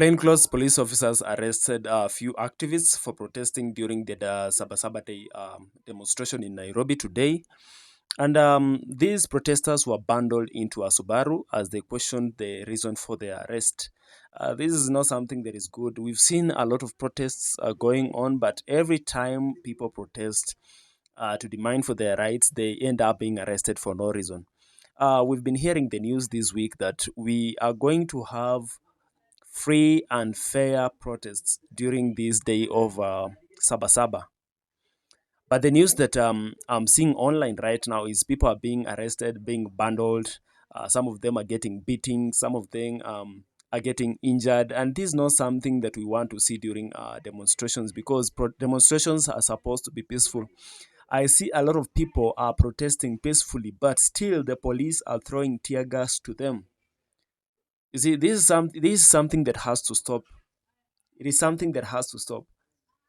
Plainclothes police officers arrested a few activists for protesting during the Saba Day demonstration in Nairobi today. And these protesters were bundled into a Subaru as they questioned the reason for their arrest. This is not something that is good. We've seen a lot of protests going on, but every time people protest to demand for their rights, they end up being arrested for no reason. We've been hearing the news this week that we are going to have free and fair protests during this day of Saba. But the news that I'm seeing online right now is people are being arrested, being bundled. Some of them are getting beating. Some of them are getting injured. And this is not something that we want to see during demonstrations because demonstrations are supposed to be peaceful. I see a lot of people are protesting peacefully, but still the police are throwing tear gas to them. You see, this is something that has to stop. It is something that has to stop.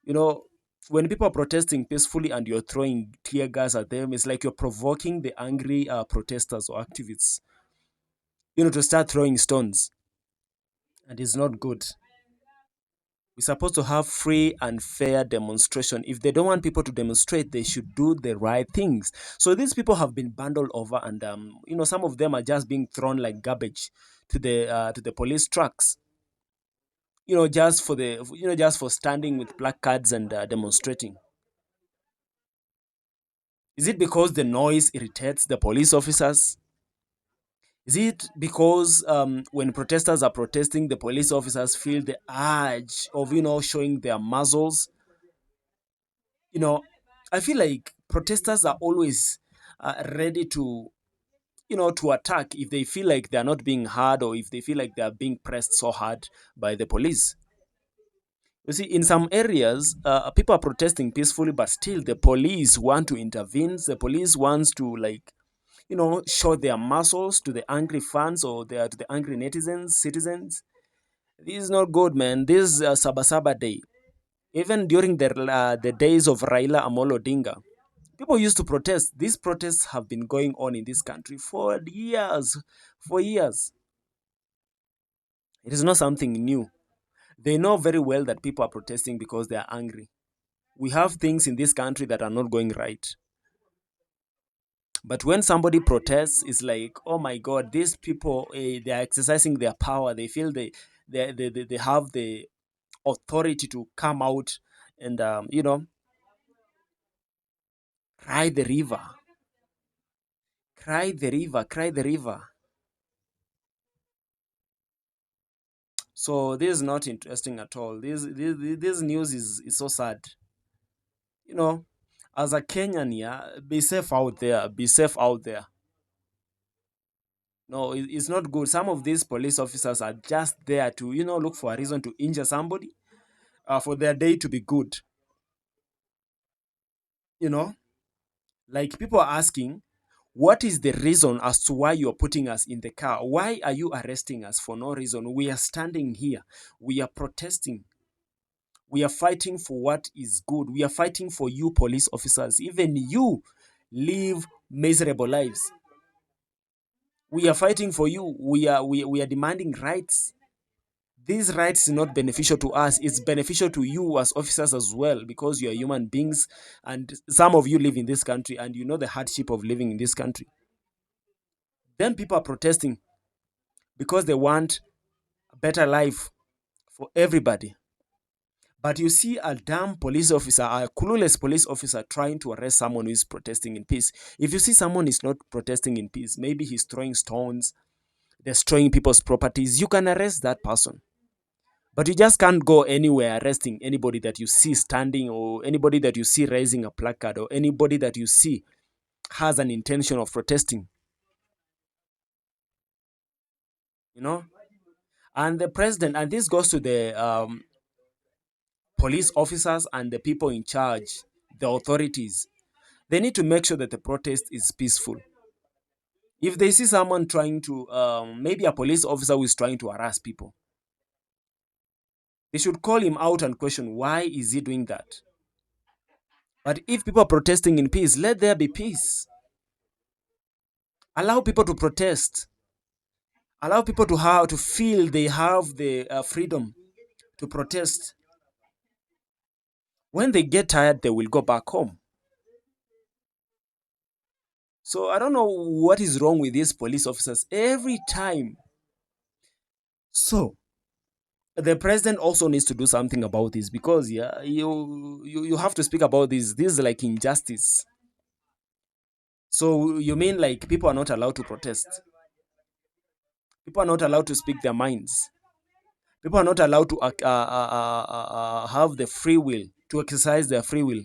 You know, when people are protesting peacefully and you're throwing tear gas at them, it's like you're provoking the angry protesters or activists, to start throwing stones. And it's not good. We're supposed to have free and fair demonstration. If they don't want people to demonstrate, they should do the right things. So these people have been bundled over, and some of them are just being thrown like garbage to the police trucks. Just for standing with placards and demonstrating. Is it because the noise irritates the police officers? Is it because when protesters are protesting, the police officers feel the urge of, showing their muzzles? You know, I feel like protesters are always ready to attack if they feel like they're not being heard or if they feel like they're being pressed so hard by the police. You see, in some areas, people are protesting peacefully, but still the police want to intervene. The police wants to, like, show their muscles to the angry fans or to the angry citizens. This is not good, man. This is Saba Day. Even during the days of Raila Amolo Odinga, people used to protest. These protests have been going on in this country for years, for years. It is not something new. They know very well that people are protesting because they are angry. We have things in this country that are not going right. But when somebody protests, it's like, oh my God, these people, they are exercising their power. They feel they have the authority to come out and, cry the river, cry the river, cry the river. So this is not interesting at all. This news is so sad. You know, as a Kenyan, yeah, be safe out there. Be safe out there. No, it's not good. Some of these police officers are just there to, look for a reason to injure somebody, for their day to be good. You know, like people are asking, what is the reason as to why you're putting us in the car? Why are you arresting us for no reason? We are standing here. We are protesting. We are fighting for what is good. We are fighting for you, police officers. Even you live miserable lives. We are fighting for you. We are demanding rights. These rights are not beneficial to us. It's beneficial to you as officers as well because you are human beings and some of you live in this country and you know the hardship of living in this country. Then people are protesting because they want a better life for everybody. But you see a damn police officer, a clueless police officer trying to arrest someone who is protesting in peace. If you see someone is not protesting in peace, maybe he's throwing stones, destroying people's properties, you can arrest that person. But you just can't go anywhere arresting anybody that you see standing or anybody that you see raising a placard or anybody that you see has an intention of protesting, you know? And the president, and this goes to the police officers and the people in charge, the authorities, they need to make sure that the protest is peaceful. If they see someone trying to, maybe a police officer who is trying to harass people, they should call him out and question why is he doing that. But if people are protesting in peace, let there be peace. Allow people to protest. Allow people to feel they have the freedom. to protest. When they get tired, they will go back home. So I don't know what is wrong with these police officers every time. So the president also needs to do something about this, because yeah, you have to speak about this. This is like injustice. So you mean like people are not allowed to protest? People are not allowed to speak their minds. People are not allowed to have the free will to exercise their free will.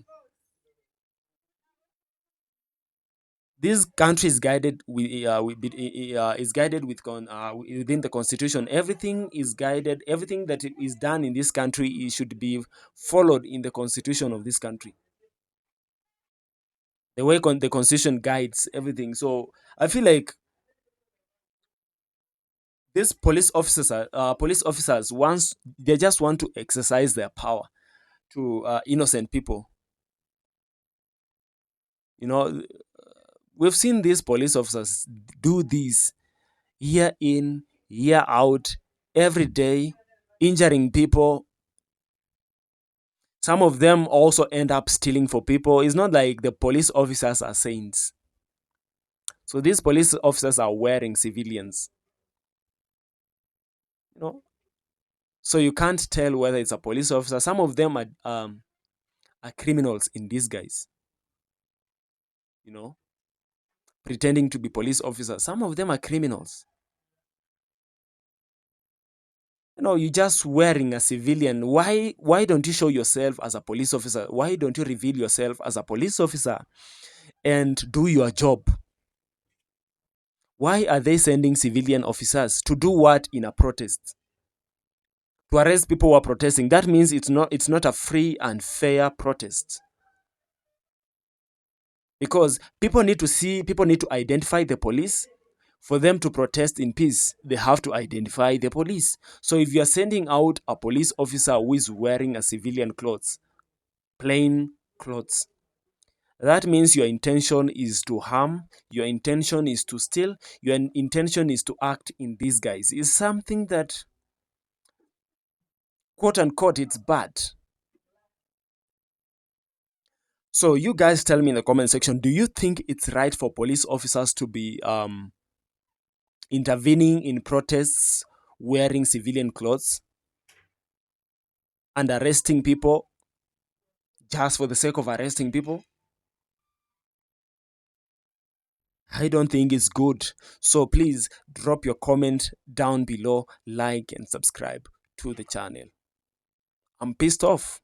This country is guided is guided within the constitution. Everything is guided. Everything that is done in this country should be followed in the constitution of this country. The way the constitution guides everything. So I feel like these police officers, once they just want to exercise their power to innocent people. You know, we've seen these police officers do this year in, year out, every day, injuring people. Some of them also end up stealing for people. It's not like the police officers are saints. So these police officers are wearing civilians, you know. So you can't tell whether it's a police officer. Some of them are criminals in disguise, you know, pretending to be police officers. Some of them are criminals. You know, you just wearing a civilian. Why don't you show yourself as a police officer? Why don't you reveal yourself as a police officer and do your job? Why are they sending civilian officers to do what in a protest? To arrest people who are protesting. That means it's not a free and fair protest. Because people need to identify the police. For them to protest in peace, they have to identify the police. So if you are sending out a police officer who is wearing a civilian clothes, plain clothes, that means your intention is to harm, your intention is to steal, your intention is to act in disguise. Is something that, quote unquote, it's bad. So you guys tell me in the comment section, do you think it's right for police officers to be intervening in protests wearing civilian clothes and arresting people just for the sake of arresting people? I don't think it's good. So please drop your comment down below, like and subscribe to the channel. I'm pissed off.